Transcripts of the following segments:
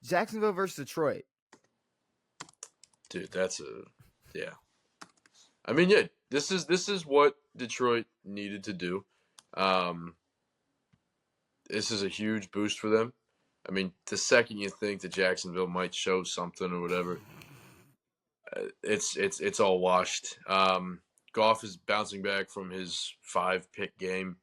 Jacksonville versus Detroit. Dude, yeah. I mean, yeah, this is what Detroit needed to do. Um, this is a huge boost for them. I mean, the second you think that Jacksonville might show something or whatever, it's all washed. Goff is bouncing back from his 5-pick game,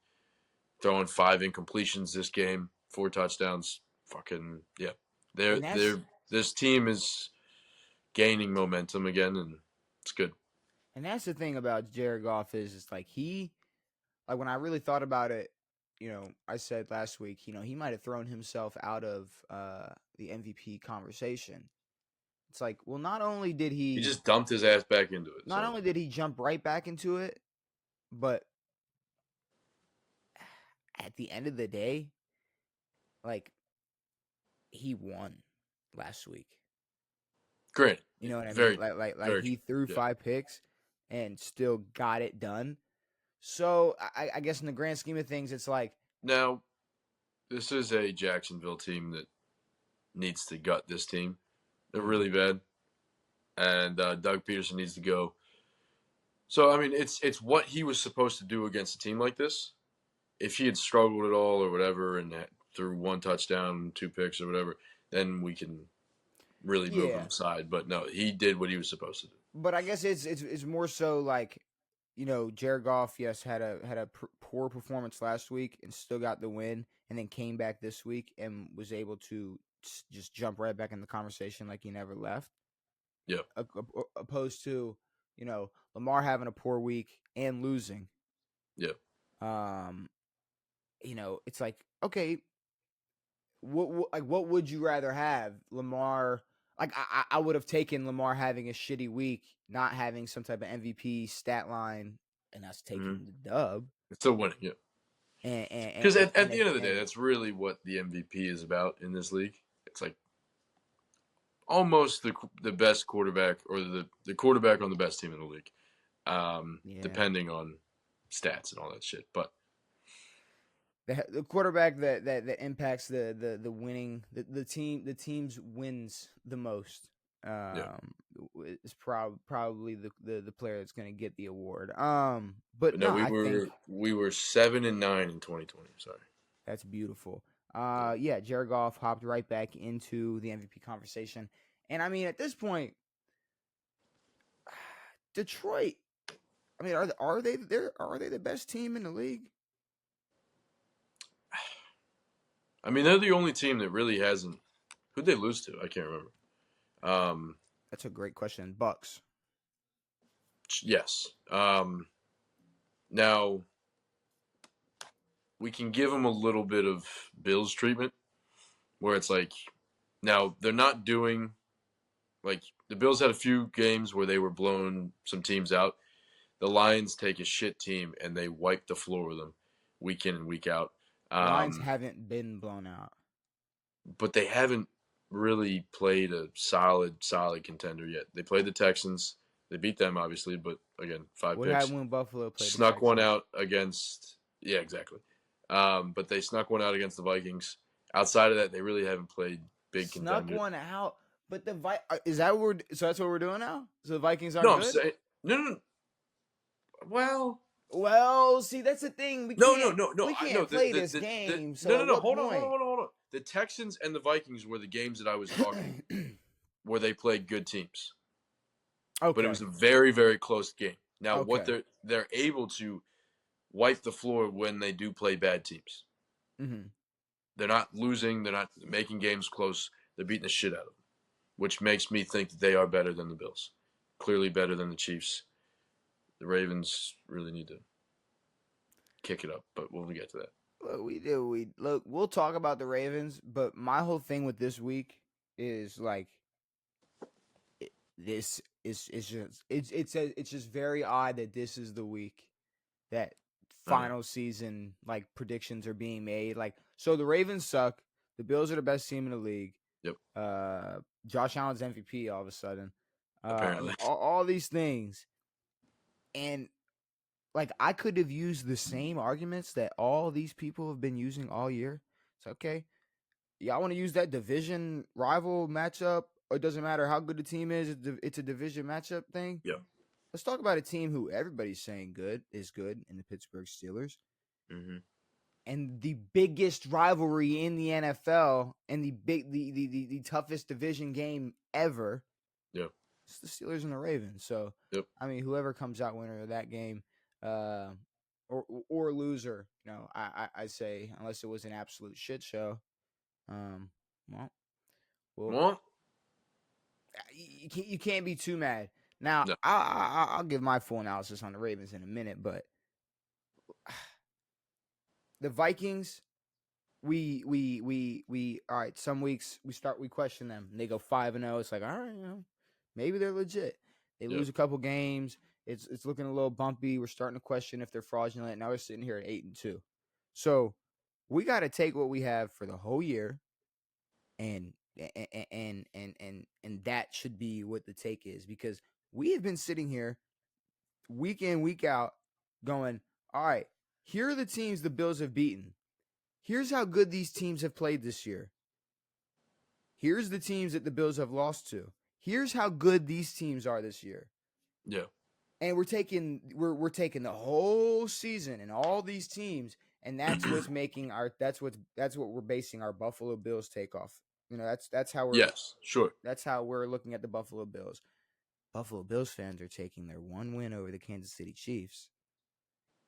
throwing 5 incompletions this game, 4 touchdowns. Fucking yeah, And that's this team is gaining momentum again, and it's good. the thing about Jared Goff is it's like when I really thought about it, I said last week, he might have thrown himself out of the MVP conversation. It's like, well, He just dumped his ass back into it. not only did he jump right back into it, but at the end of the day, like he won last week. Great. You know what I Very, mean? Like very he true. threw Yeah. 5 picks and still got it done. So I guess in the grand scheme of things, it's like Now, this is a Jacksonville team that needs to gut this team. They're really bad, and Doug Peterson needs to go. So I mean, it's what he was supposed to do against a team like this. If he had struggled at all or whatever, and threw 1 touchdown, 2 picks or whatever, then we can really move him aside. But no, he did what he was supposed to do. But I guess it's more so like, Jared Goff, yes, had a poor performance last week and still got the win, and then came back this week and was able to just jump right back in the conversation like he never left. Yeah. Opposed to, Lamar having a poor week and losing. Yeah. It's like, okay, what would you rather have? Lamar, like I would have taken Lamar having a shitty week, not having some type of MVP stat line, and us taking the dub. It's still winning, yeah. Because at the end of the day, that's really what the MVP is about in this league. It's like almost the best quarterback or the quarterback on the best team in the league, depending on stats and all that shit. But the quarterback that impacts the winning the team's wins the most is probably the player that's going to get the award. But no, we were 7-9 in 2020. Sorry, that's beautiful. Yeah, Jared Goff hopped right back into the MVP conversation, and I mean at this point, Detroit. I mean, are they the best team in the league? I mean, they're the only team that really hasn't. Who'd they lose to? I can't remember. That's a great question. Bucks. Yes. Now, we can give them a little bit of Bills treatment, where it's like, now they're not doing, like, the Bills had a few games where they were blowing some teams out. The Lions take a shit team and they wipe the floor with them week in and week out. Lions haven't been blown out, but they haven't really played a solid contender yet. They played the Texans. They beat them, obviously, but again, 5 what picks. happened when Buffalo played? Snuck one out against. Yeah, exactly. But they snuck one out against the Vikings. Outside of that, they really haven't played big contenders. Snuck one out, but is that what so that's what we're doing now? So the Vikings aren't good? I'm saying no. Well, see, that's the thing. We can't play this game. No. Hold on. The Texans and the Vikings were the games that I was talking where they played good teams. Okay. But it was a very, very close game. Now, what they're able to wipe the floor when they do play bad teams. Mm-hmm. They're not losing. They're not making games close. They're beating the shit out of them, which makes me think that they are better than the Bills. Clearly better than the Chiefs. The Ravens really need to kick it up, but we'll get to that. Look, we'll talk about the Ravens, but my whole thing with this week is like this is it's just very odd that this is the week that final season like predictions are being made. Like, so the Ravens suck. The Bills are the best team in the league. Yep. Josh Allen's MVP all of a sudden. Apparently. All these things. And like I could have used the same arguments that all these people have been using all year. It's okay. y'all want to use that division rival matchup, or it doesn't matter how good the team is, it's a division matchup thing. Yeah. Let's talk about a team who everybody's saying is good in the Pittsburgh Steelers. Mm-hmm. And the biggest rivalry in the NFL and the toughest division game ever. Yeah. It's the Steelers and the Ravens. So, Yep. I mean, whoever comes out winner of that game, or loser, I say, unless it was an absolute shit show, well, Well, you can't be too mad. Now, no. I'll give my full analysis on the Ravens in a minute, but the Vikings, we all right, some weeks we question them and they go 5-0. It's like, all right, maybe they're legit. They Yep. lose a couple games. It's looking a little bumpy. We're starting to question if they're fraudulent. Now we're sitting here at 8-2. So we got to take what we have for the whole year, and that should be what the take is, because we have been sitting here week in, week out going, all right, here are the teams the Bills have beaten. Here's how good these teams have played this year. Here's the teams that the Bills have lost to. Here's how good these teams are this year. Yeah. And we're taking the whole season and all these teams, and that's what's making that's what we're basing our Buffalo Bills take off. That's how we're Yes, sure. That's how we're looking at the Buffalo Bills. Buffalo Bills fans are taking their one win over the Kansas City Chiefs.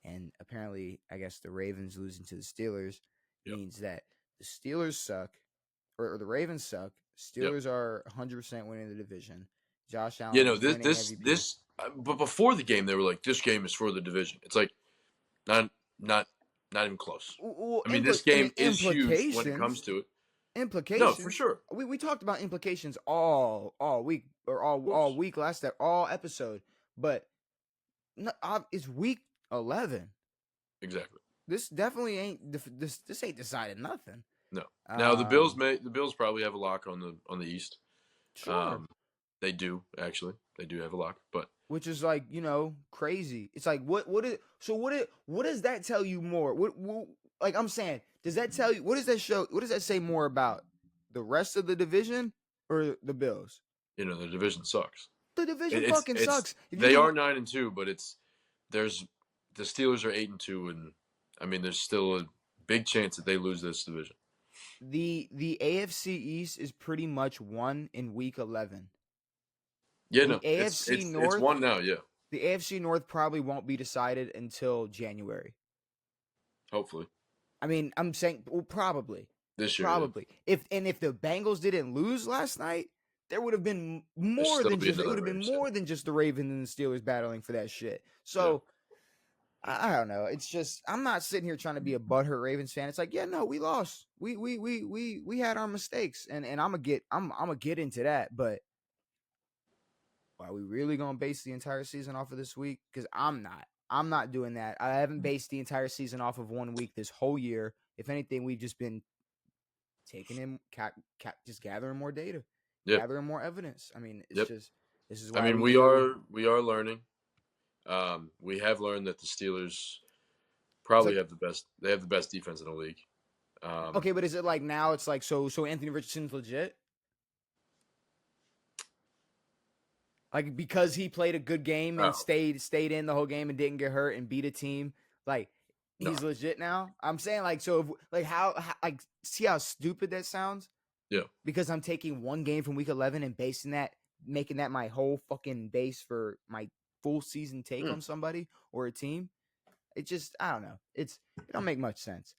And apparently, I guess the Ravens losing to the Steelers means that the Steelers suck, or the Ravens suck. Steelers are 100% winning the division. Josh Allen is winning MVP. But before the game, they were like, "This game is for the division." It's like not, not even close. Well, I mean, this game is huge when it implications. comes to it. No, for Implications. sure. We talked about implications all week, or all week all episode, but it's week 11. Exactly. This definitely ain't this ain't decided nothing. No. Now the Bills probably have a lock on the East. Sure. They do actually. They do have a lock, but which is like, crazy. It's like what does that tell you more? What like I'm saying, does that tell you, what does that show? What does that say more about the rest of the division or the Bills? the division sucks. The division fucking sucks. They are 9-2, but the Steelers are 8-2, and I mean there's still a big chance that they lose this division. The AFC East is pretty much won in week 11. Yeah, the AFC North, it's one now, yeah. The AFC North probably won't be decided until January. Hopefully. I mean, I'm saying, well, probably. This year. Probably. Yeah. If the Bengals didn't lose last night, there would have been more than just the Ravens and the Steelers battling for that shit. So I don't know. It's just, I'm not sitting here trying to be a butthurt Ravens fan. It's like, yeah, no, we lost. We had our mistakes, and I'm gonna get into that, but are we really gonna base the entire season off of this week? Because I'm not doing that. I haven't based the entire season off of 1 week this whole year. If anything, we've just been taking in just gathering more data, gathering more evidence. I mean, it's just, this is why. I mean, we are learning. We have learned that the Steelers probably have the best. They have the best defense in the league. Okay, but is it like now? It's like so Anthony Richardson's legit. Like, because he played a good game and stayed in the whole game and didn't get hurt and beat a team, like he's legit now. I'm saying, like, so if, like how like, see how stupid that sounds? Yeah. Because I'm taking one game from week 11 and making that my whole fucking base for my full season take on somebody or a team. It just, I don't know. It don't make much sense.